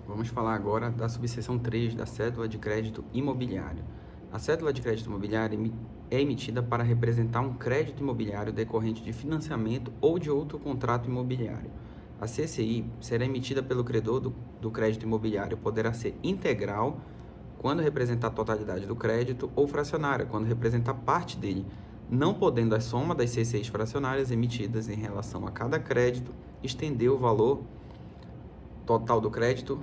Vamos falar agora da subseção 3 da cédula de crédito imobiliário. A cédula de crédito imobiliário é emitida para representar um crédito imobiliário decorrente de financiamento ou de outro contrato imobiliário. A CCI será emitida pelo credor do crédito imobiliário, poderá ser integral, quando representar a totalidade do crédito, ou fracionária, quando representar parte dele, não podendo a soma das CCIs fracionárias emitidas em relação a cada crédito estender o valor total do crédito,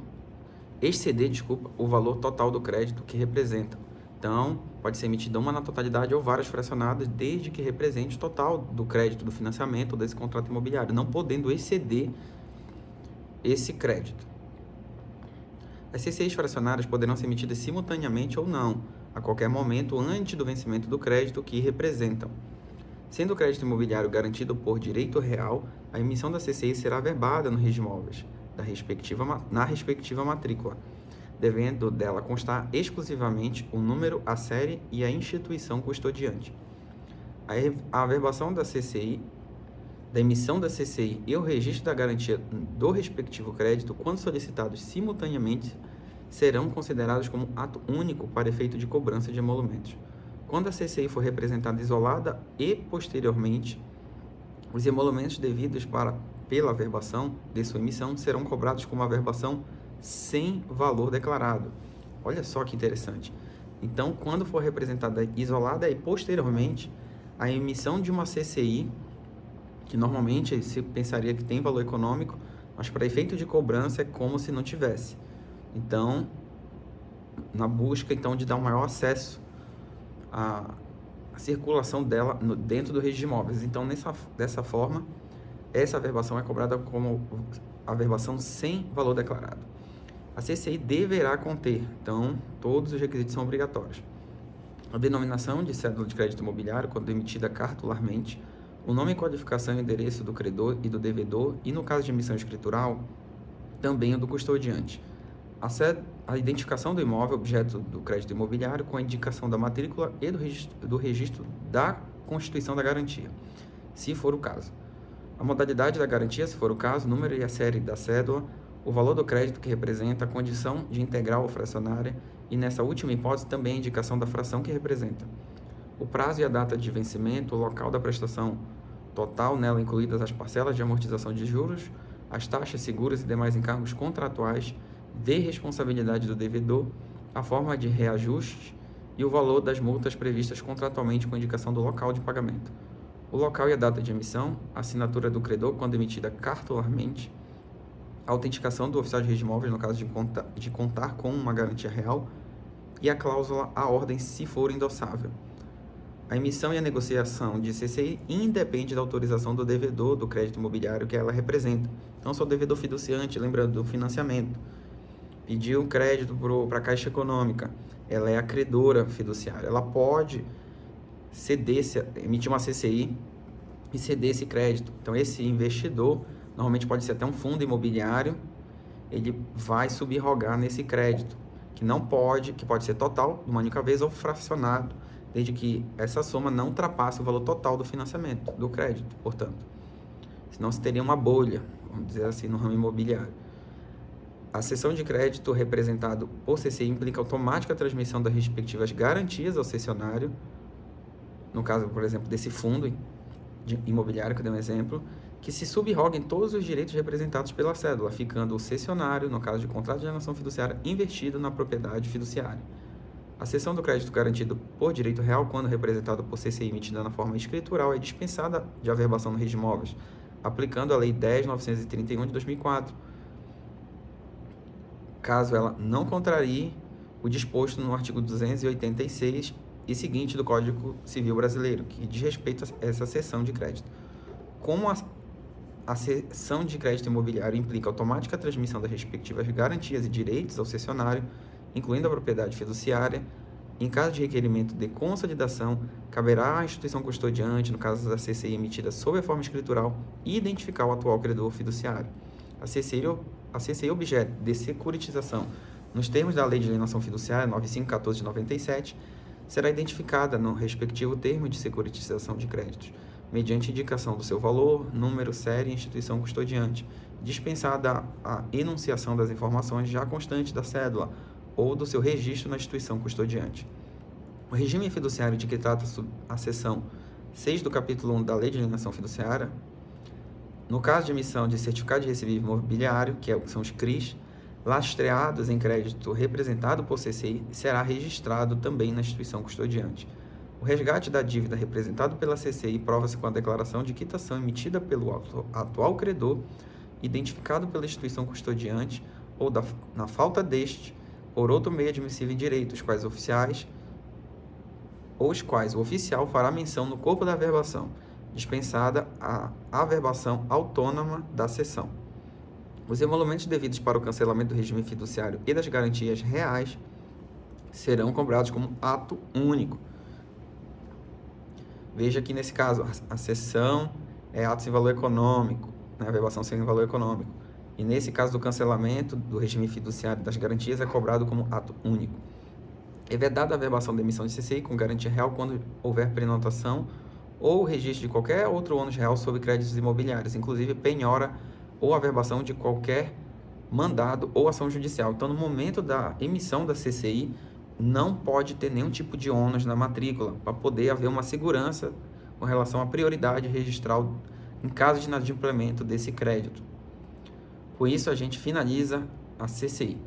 exceder, o valor total do crédito que representa. Então, pode ser emitida uma na totalidade ou várias fracionadas, desde que represente o total do crédito, do financiamento ou desse contrato imobiliário, não podendo exceder esse crédito. As CCIs fracionárias poderão ser emitidas simultaneamente ou não, a qualquer momento antes do vencimento do crédito que representam. Sendo o crédito imobiliário garantido por direito real, a emissão da CCI será averbada no regimóveis na respectiva matrícula, devendo dela constar exclusivamente o número, a série e a instituição custodiante. A averbação da CCI, da emissão da CCI e o registro da garantia do respectivo crédito, quando solicitados simultaneamente, serão considerados como ato único para efeito de cobrança de emolumentos. Quando a CCI for representada isolada e, posteriormente, os emolumentos devidos pela averbação de sua emissão serão cobrados como averbação sem valor declarado. Olha só que interessante. Então, quando for representada isolada e, posteriormente, a emissão de uma CCI, que normalmente se pensaria que tem valor econômico, mas para efeito de cobrança é como se não tivesse. Então, na busca então de dar um maior acesso à circulação dela dentro do registro de imóveis. Então, dessa forma, essa averbação é cobrada como averbação sem valor declarado. A CCI deverá conter, então, todos os requisitos são obrigatórios. A denominação de cédula de crédito imobiliário, quando emitida cartularmente, o nome, qualificação e endereço do credor e do devedor, e no caso de emissão escritural, também o do custodiante. A identificação do imóvel, objeto do crédito imobiliário, com a indicação da matrícula e do registro da constituição da garantia, se for o caso. A modalidade da garantia, se for o caso, o número e a série da cédula, o valor do crédito que representa, a condição de integral ou fracionária, e nessa última hipótese também a indicação da fração que representa. O prazo e a data de vencimento, o local da prestação total, nela incluídas as parcelas de amortização de juros, as taxas, seguros e demais encargos contratuais de responsabilidade do devedor, a forma de reajuste e o valor das multas previstas contratualmente com indicação do local de pagamento. O local e a data de emissão, a assinatura do credor quando emitida cartularmente, a autenticação do oficial de registro de imóveis no caso de contar com uma garantia real e a cláusula à ordem se for endossável. A emissão e a negociação de CCI independe da autorização do devedor do crédito imobiliário que ela representa. Então, se o devedor fiduciante, lembrando do financiamento, pediu um crédito para a Caixa Econômica, ela é a credora fiduciária, ela pode emitir uma CCI e ceder esse crédito. Então, esse investidor, normalmente pode ser até um fundo imobiliário, ele vai subrogar nesse crédito, que pode ser total, de uma única vez, ou fracionado, desde que essa soma não ultrapasse o valor total do financiamento, do crédito, portanto. Senão se teria uma bolha, vamos dizer assim, no ramo imobiliário. A cessão de crédito representado por CCI implica automática transmissão das respectivas garantias ao cessionário, no caso, por exemplo, desse fundo imobiliário, que eu dei um exemplo, que se subroguem todos os direitos representados pela cédula, ficando o cessionário, no caso de contrato de alienação fiduciária, investido na propriedade fiduciária. A cessão do crédito garantido por direito real, quando representado por CCI emitida na forma escritural, é dispensada de averbação no registro de imóveis, aplicando a Lei 10.931 de 2004, caso ela não contrarie o disposto no artigo 286 e seguinte do Código Civil Brasileiro, que diz respeito a essa cessão de crédito. Como a cessão de crédito imobiliário implica automática transmissão das respectivas garantias e direitos ao cessionário, incluindo a propriedade fiduciária, em caso de requerimento de consolidação, caberá à instituição custodiante, no caso da CCI emitida sob a forma escritural, identificar o atual credor fiduciário. A CCI objeto de securitização, nos termos da Lei de Alienação Fiduciária 9514 de 97, será identificada no respectivo termo de securitização de créditos, mediante indicação do seu valor, número, série e instituição custodiante, dispensada a enunciação das informações já constantes da cédula ou do seu registro na instituição custodiante. O regime fiduciário de que trata a seção 6 do capítulo 1 da Lei de Alienação Fiduciária, no caso de emissão de certificado de recebível imobiliário, que são os CRIs, lastreados em crédito representado por CCI, será registrado também na instituição custodiante. O resgate da dívida representado pela CCI prova-se com a declaração de quitação emitida pelo atual credor, identificado pela instituição custodiante, ou na falta deste, por outro meio admissível em direito, os quais o oficial fará menção no corpo da averbação, dispensada a averbação autônoma da seção. Os emolumentos devidos para o cancelamento do regime fiduciário e das garantias reais serão cobrados como ato único. Veja que, nesse caso, a cessão é ato sem valor econômico, né? A averbação sem valor econômico. E, nesse caso do cancelamento do regime fiduciário das garantias, é cobrado como ato único. É vedada a averbação da emissão de CCI com garantia real quando houver prenotação ou registro de qualquer outro ônus real sobre créditos imobiliários, inclusive penhora ou averbação de qualquer mandado ou ação judicial. Então, no momento da emissão da CCI, não pode ter nenhum tipo de ônus na matrícula, para poder haver uma segurança com relação à prioridade registral em caso de inadimplemento desse crédito. Com isso, a gente finaliza a CCI.